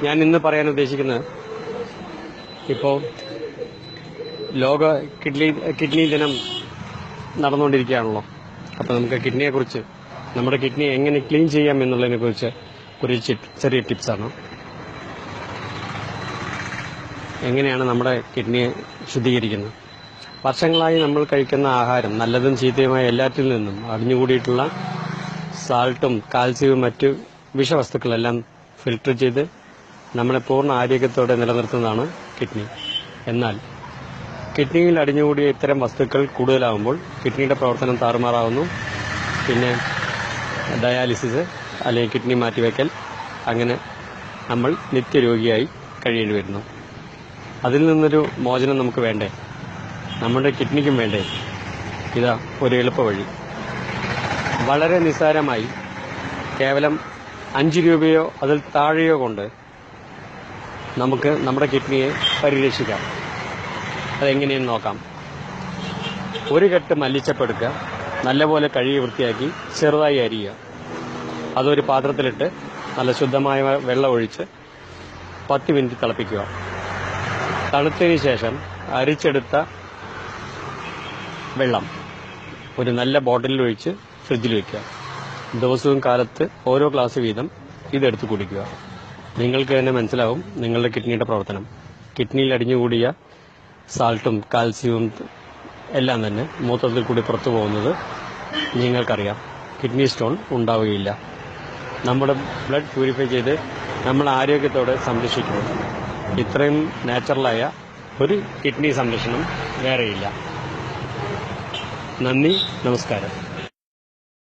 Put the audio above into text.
ഞാൻ ഇന്ന് പറയാൻ ഉദ്ദേശിക്കുന്നത് ഇപ്പോൾ ലോക കിഡ്നി ദിനം നടന്നുകൊണ്ടിരിക്കുകയാണല്ലോ. അപ്പോൾ നമുക്ക് കിഡ്നിയെക്കുറിച്ച്, നമ്മുടെ കിഡ്നി എങ്ങനെ ക്ലീൻ ചെയ്യാം എന്നുള്ളതിനെക്കുറിച്ച് ഒരു ചെറിയ ടിപ്സാണ്. എങ്ങനെയാണ് നമ്മുടെ കിഡ്നിയെ ശുദ്ധീകരിക്കുന്നത്? വർഷങ്ങളായി നമ്മൾ കഴിക്കുന്ന ആഹാരം, നല്ലതും ചീത്തയുമായ എല്ലാറ്റിൽ നിന്നും അടിഞ്ഞുകൂടിയിട്ടുള്ള സാൾട്ടും കാൽസ്യവും മറ്റു വിഷവസ്തുക്കളെല്ലാം ഫിൽട്ടർ ചെയ്ത് നമ്മളെ പൂർണ്ണ ആരോഗ്യത്തോടെ നിലനിർത്തുന്നതാണ് കിഡ്നി. എന്നാൽ കിഡ്നിയിൽ അടിഞ്ഞുകൂടിയ ഇത്തരം വസ്തുക്കൾ കൂടുതലാകുമ്പോൾ കിഡ്നിയുടെ പ്രവർത്തനം താറുമാറാവുന്നു. പിന്നെ ഡയാലിസിസ് അല്ലെങ്കിൽ കിഡ്നി മാറ്റിവെക്കൽ, അങ്ങനെ നമ്മൾ നിത്യരോഗിയായി കഴിയേണ്ടി വരുന്നു. അതിൽ നിന്നൊരു മോചനം നമുക്ക് വേണ്ടേ? നമ്മുടെ കിഡ്നിക്കും വേണ്ടേ? ഇതാ ഒരു എളുപ്പ വഴി. വളരെ നിസ്സാരമായി കേവലം 5 രൂപയോ അതിൽ താഴെയോ കൊണ്ട് നമുക്ക് നമ്മുടെ കിഡ്നിയെ പരിരക്ഷിക്കാം. അതെങ്ങനെയെന്ന് നോക്കാം. ഒരു കെട്ട് മല്ലിച്ചപ്പെടുക്കുക, നല്ലപോലെ കഴുകി വൃത്തിയാക്കി ചെറുതായി അരിയുക. അതൊരു പാത്രത്തിലിട്ട് നല്ല ശുദ്ധമായ വെള്ളം ഒഴിച്ച് 10 മിനിറ്റ് തിളപ്പിക്കുക. തണുത്തതിന് ശേഷം അരിച്ചെടുത്ത വെള്ളം ഒരു നല്ല ബോട്ടിലിൽ ഒഴിച്ച് ഫ്രിഡ്ജിൽ വയ്ക്കുക. ദിവസവും കാലത്ത് ഓരോ ഗ്ലാസ് വീതം ഇതെടുത്ത് കുടിക്കുക. നിങ്ങൾക്ക് തന്നെ മനസ്സിലാവും നിങ്ങളുടെ കിഡ്നിയുടെ പ്രവർത്തനം. കിഡ്നിയിൽ അടിഞ്ഞുകൂടിയ സാൾട്ടും കാൽസ്യവും എല്ലാം തന്നെ മൂത്രത്തിൽ കൂടി പുറത്തു പോകുന്നത് നിങ്ങൾക്കറിയാം. കിഡ്നി സ്റ്റോൺ ഉണ്ടാവുകയില്ല. നമ്മുടെ ബ്ലഡ് പ്യൂരിഫൈ ചെയ്ത് നമ്മൾ ആരോഗ്യത്തോടെ സംരക്ഷിക്കുന്നു. ഇത്രയും നാച്ചുറലായ ഒരു കിഡ്നി സംരക്ഷണം വേറെയില്ല. നന്ദി, നമസ്കാരം.